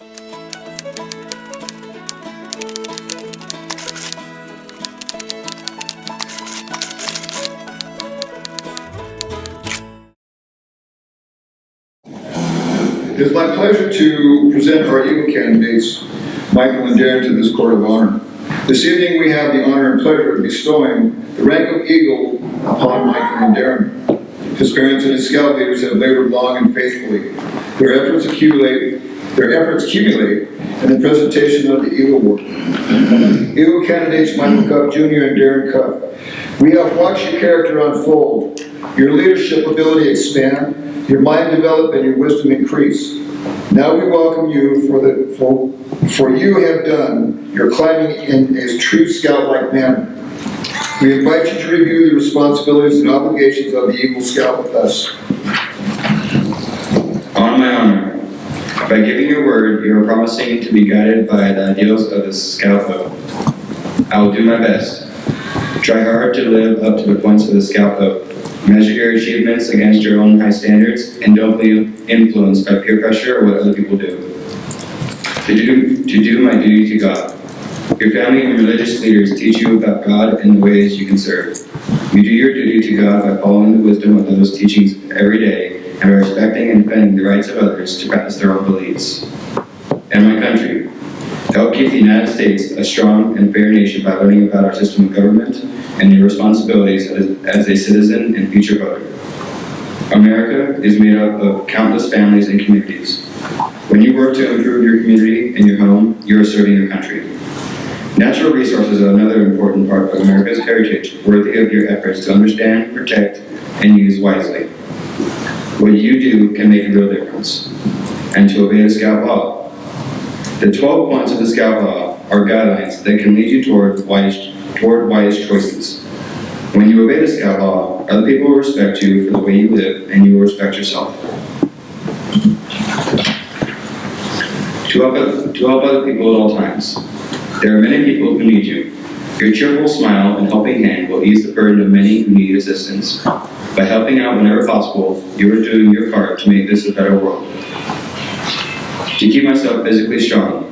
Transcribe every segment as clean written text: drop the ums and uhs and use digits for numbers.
It is my pleasure to present our Eagle candidates, Michael and Daren, to this Court of Honor. This evening we have the honor and pleasure of bestowing the rank of Eagle upon Michael and Daren. His parents and his scout leaders have labored long and faithfully. Their efforts accumulate in the presentation of the Eagle Award. Eagle candidates Michael Cuff Jr. and Daren Cuff. We have watched your character unfold, your leadership ability expand, your mind develop, and your wisdom increase. Now we welcome you for you have done your climbing in a true scout-like manner. We invite you to review the responsibilities and obligations of the Eagle Scout with us. On my honor, by giving your word, you are promising to be guided by the ideals of the Scout Oath. I will do my best. Try hard to live up to the points of the Scout Oath. Measure your achievements against your own high standards, and don't be influenced by peer pressure or what other people do. To do my duty to God. Your family and religious leaders teach you about God and the ways you can serve. You do your duty to God by following the wisdom of those teachings every day, and by respecting and defending the rights of others to practice their own beliefs. And my country. Help keep the United States a strong and fair nation by learning about our system of government and your responsibilities as a citizen and future voter. America is made up of countless families and communities. When you work to improve your community and your home, you are serving your country. Natural resources are another important part of America's heritage, worthy of your efforts to understand, protect, and use wisely. What you do can make a real difference. And to obey the Scout Law. The 12 points of the Scout Law are guidelines that can lead you toward wise choices. When you obey the Scout Law, other people will respect you for the way you live, and you will respect yourself. To help other people at all times. There are many people who need you. Your cheerful smile and helping hand will ease the burden of many who need assistance. By helping out whenever possible, you are doing your part to make this a better world. To keep myself physically strong.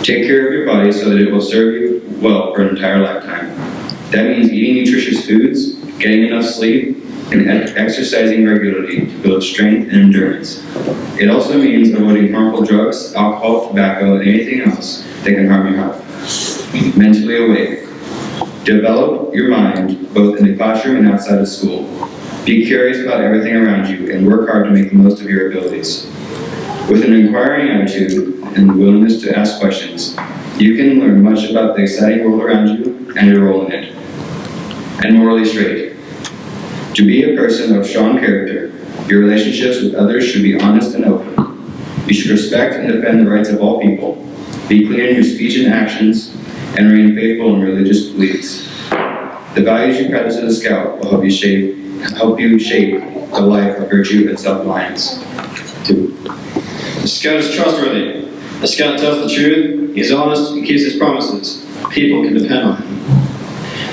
Take care of your body so that it will serve you well for an entire lifetime. That means eating nutritious foods, getting enough sleep, and exercising regularly to build strength and endurance. It also means avoiding harmful drugs, alcohol, tobacco, and anything else that can harm your health. Mentally awake. Develop your mind both in the classroom and outside of school. Be curious about everything around you and work hard to make the most of your abilities. With an inquiring attitude and the willingness to ask questions, you can learn much about the exciting world around you and your role in it. And morally straight. To be a person of strong character, your relationships with others should be honest and open. You should respect and defend the rights of all people. Be clear in your speech and actions, and remain faithful in religious beliefs. The values you practice as a Scout will help you shape a life of virtue and self-reliance. 2. The Scout is trustworthy. The Scout tells the truth, he's honest, and keeps his promises. People can depend on him.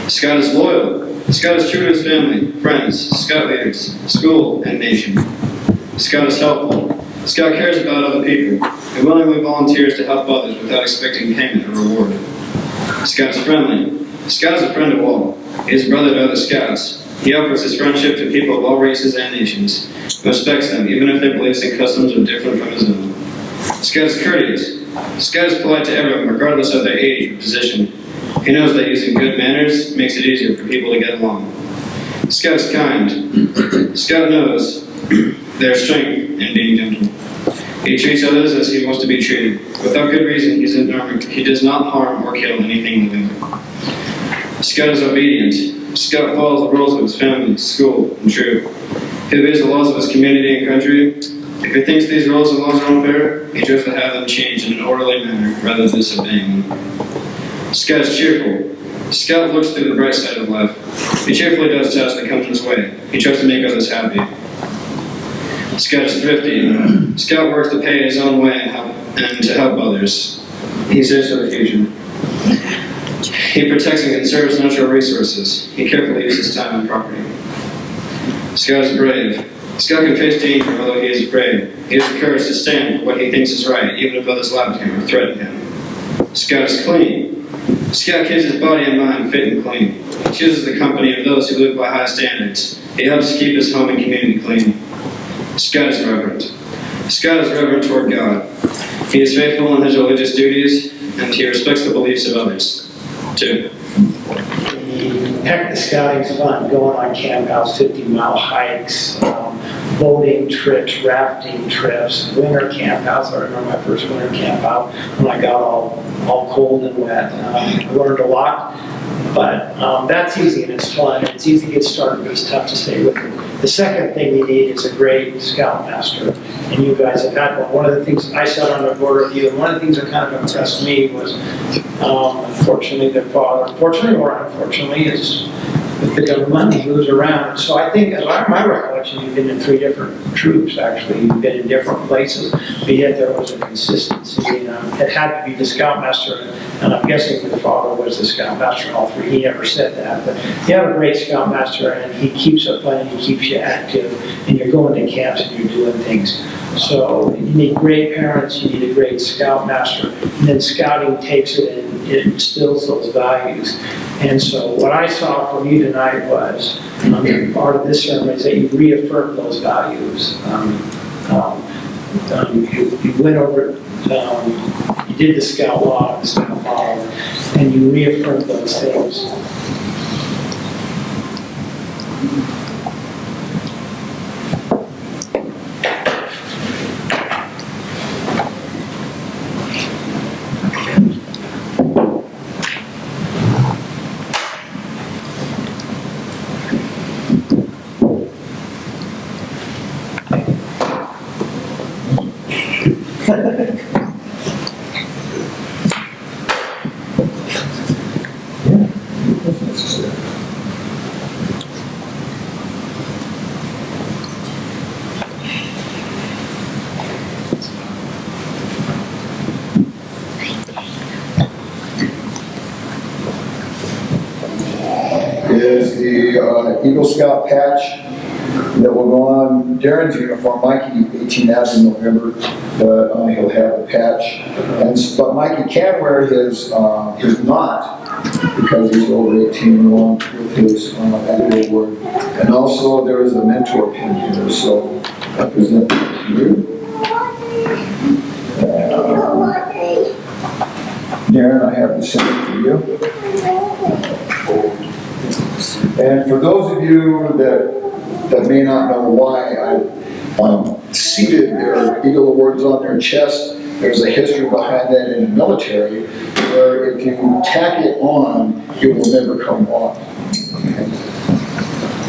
The Scout is loyal. The Scout is true to his family, friends, Scout leaders, school, and nation. The Scout is helpful. The Scout cares about other people and willingly volunteers to help others without expecting payment or reward. The Scout is friendly. The Scout is a friend of all. He is a brother to other Scouts. He offers his friendship to people of all races and nations. He respects them, even if their beliefs and customs are different from his own. The Scout is courteous. The Scout is polite to everyone, regardless of their age or position. He knows that using good manners makes it easier for people to get along. The Scout is kind. The Scout knows their strength in being gentle. He treats others as he wants to be treated. Without good reason, he does not harm or kill anything living. The Scout is obedient. The Scout follows the rules of his family, school, and troop. He obeys the laws of his community and country. If he thinks these rules and laws are unfair, he tries to have them changed in an orderly manner rather than disobeying them. The Scout is cheerful. The Scout looks through the bright side of life. He cheerfully does tasks that come in his way. He tries to make others happy. The Scout is thrifty. The Scout works to pay his own way and to help others. He saves for the future. He protects and conserves natural resources. He carefully uses time and property. The Scout is brave. Scout can face danger although he is afraid. He has the courage to stand for what he thinks is right, even if others laugh at him or threaten him. Scout is clean. Scout keeps his body and mind fit and clean. He chooses the company of those who live by high standards. He helps keep his home and community clean. Scout is reverent. Scout is reverent toward God. He is faithful in his religious duties, and he respects the beliefs of others, too. Heck, the scouting's fun, going on camp outs, 50-mile hikes, boating trips, rafting trips, winter camp outs. I remember my first winter camp out when I got all cold and wet. I learned a lot, but that's easy and it's fun. It's easy to get started, but it's tough to stay with it. The second thing you need is a great scoutmaster, and you guys have had one. One of the things, I sat on the board with you, and one of the things that kind of impressed me was, unfortunately, their father, fortunately or unfortunately, is with the government, he moves around. So I think, as my recollection, you've been in 3 different troops, actually. You've been in different places, but yet there was a consistency. It had to be the scoutmaster, and I'm guessing the father was the scoutmaster in all 3. He never said that, but you have a great scoutmaster, and he keeps it fun, and he keeps you active, and you're going to camps, and you're doing things. So you need great parents, you need a great scoutmaster, and then scouting takes it and it instills those values. And so what I saw from you tonight was, part of this sermon is that you reaffirmed those values. You went over, you did the scout law, the scout model, and you reaffirmed those things. Is the Eagle Scout patch that will go on Daren's uniform. Mikey 18 out in November, but he'll have the patch. But Mikey can wear his knot because he's over 18 along with his annual award. And also there is a mentor pin here, so I present it to you. Daren, I have the same for you. And for those of you that may not know why I seated their Eagle Awards on their chest, there's a history behind that in the military, where if you tack it on, it will never come off.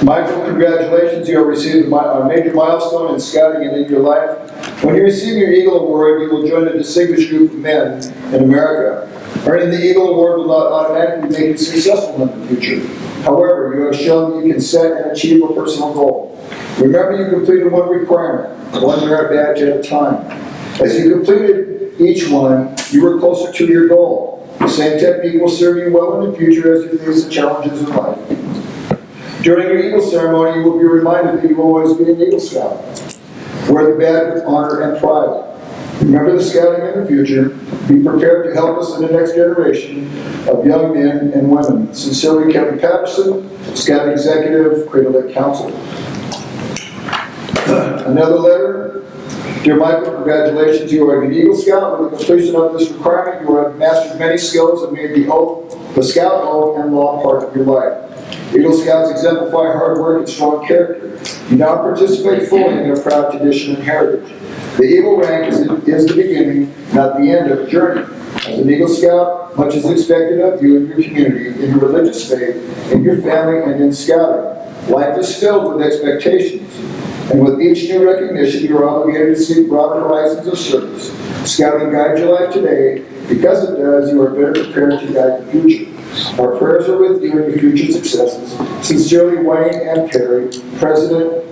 Michael, congratulations, you have received a major milestone in scouting and in your life. When you receive your Eagle Award, you will join a distinguished group of men in America. Earning the Eagle Award will not automatically make you successful in the future. However, you have shown that you can set and achieve a personal goal. Remember, you completed one requirement, one merit badge at a time. As you completed each one, you were closer to your goal. The same technique will serve you well in the future as you face the challenges of life. During your Eagle ceremony, you will be reminded that you will always be an Eagle Scout. Wear the badge with honor and pride. Remember the scouting in the future. Be prepared to help us in the next generation of young men and women. Sincerely, Kevin Patterson, Scout Executive, Cradle Lake Council. Another letter. Dear Michael, congratulations. You are an Eagle Scout. With the completion of this requirement, you have mastered many skills and made the Scout oath and law part of your life. Eagle Scouts exemplify hard work and strong character. You now participate fully in their proud tradition and heritage. The Eagle rank is the beginning, not the end of the journey. As an Eagle Scout, much is expected of you and your community, in your religious faith, in your family, and in scouting. Life is filled with expectations. And with each new recognition, you are obligated to seek broader horizons of service. Scouting guides your life today. Because it does, you are better prepared to guide the future. Our prayers are with you and your future successes. Sincerely, Wayne and Perry, President,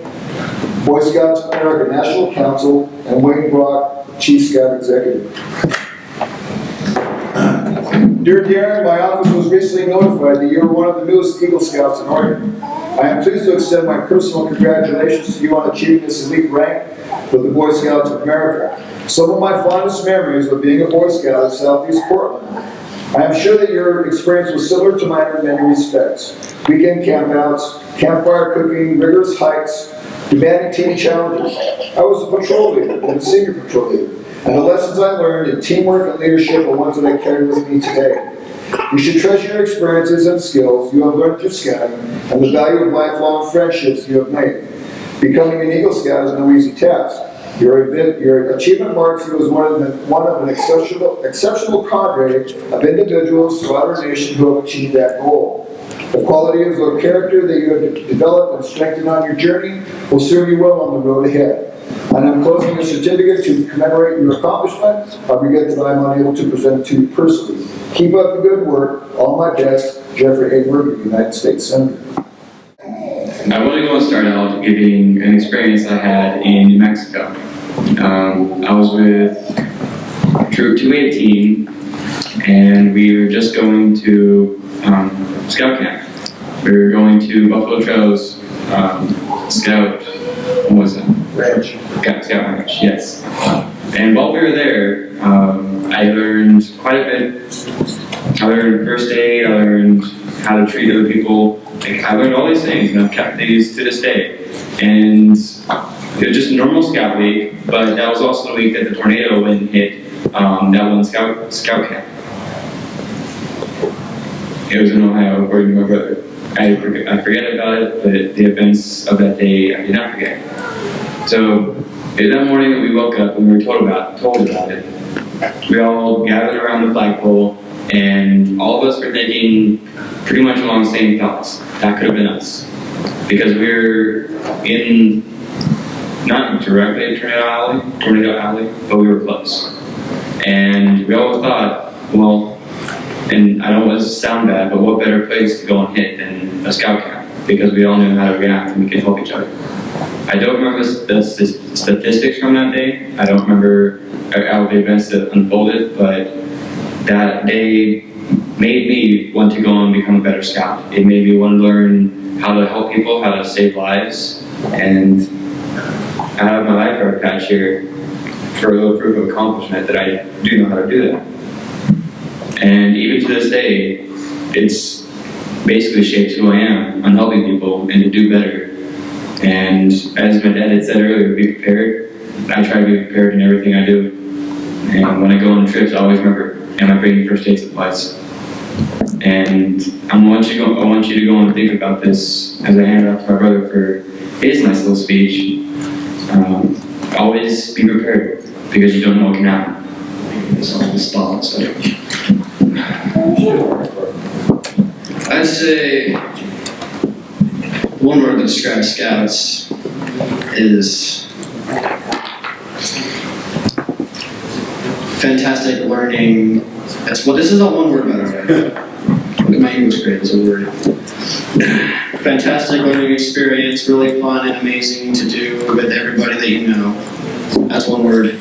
Boy Scouts of America National Council, and Wayne Brock, Chief Scout Executive. Dear Daren, my office was recently notified that you're one of the newest Eagle Scouts in Oregon. I am pleased to extend my personal congratulations to you on achieving this elite rank with the Boy Scouts of America. Some of my fondest memories of being a Boy Scout in Southeast Portland. I am sure that your experience was similar to mine in many respects. Weekend campouts, campfire cooking, rigorous hikes, demanding team challenges. I was a patrol leader and a senior patrol leader, and the lessons I learned in teamwork and leadership are ones that I carry with me today. You should treasure your experiences and skills you have learned through scouting and the value of lifelong friendships you have made. Becoming an Eagle Scout is no easy task. Your achievement marks you as one of an exceptional cadre of individuals throughout our nation who have achieved that goal. The qualities of character that you have developed and strengthened on your journey will serve you well on the road ahead. And I'm closing a certificate to commemorate your accomplishment. I regret that I'm unable to present to you personally. Keep up the good work. All my best, Jeffrey Hayward, United States Senator. I want to go and start out giving an experience I had in New Mexico. I was with Troop 218, and we were just going to scout camp. We were going to Buffalo Trails Scout, what was it? Ranch. Scout Ranch, yes. And while we were there, I learned quite a bit. I learned first aid, I learned how to treat other people. I learned all these things, and I've kept these to this day. And it was just a normal scout week, but that was also the week that the tornado went and hit that one scout camp. It was in Ohio, according to my brother. I forget about it, but the events of that day I did not forget. So that morning that we woke up and we were told about it, we all gathered around the flagpole, and all of us were thinking pretty much along the same thoughts. That could have been us. Because we were not directly in Tornado Alley, but we were close. And we all thought, well, and I don't want to sound bad, but what better place to go and hit than a scout camp? Because we all knew how to react and we could help each other. I don't remember the statistics from that day. I don't remember all the events that unfolded, but that day made me want to go and become a better scout. It made me want to learn how to help people, how to save lives, and I have my life card patch here for a little proof of accomplishment that I do know how to do that. And even to this day, it's basically shaped who I am on helping people and to do better. And as my dad had said earlier, be prepared. I try to be prepared in everything I do. And when I go on trips, I always remember, am I bringing first aid supplies? And I want you to go and think about this as I hand it off to my brother for his nice little speech. Always be prepared, because you don't know what can happen. It's all this thought, so. I'd say one word that describes scouts is fantastic learning. This is all one word, by the way. My English grade is a word. Fantastic learning experience, really fun and amazing to do with everybody that you know. That's one word.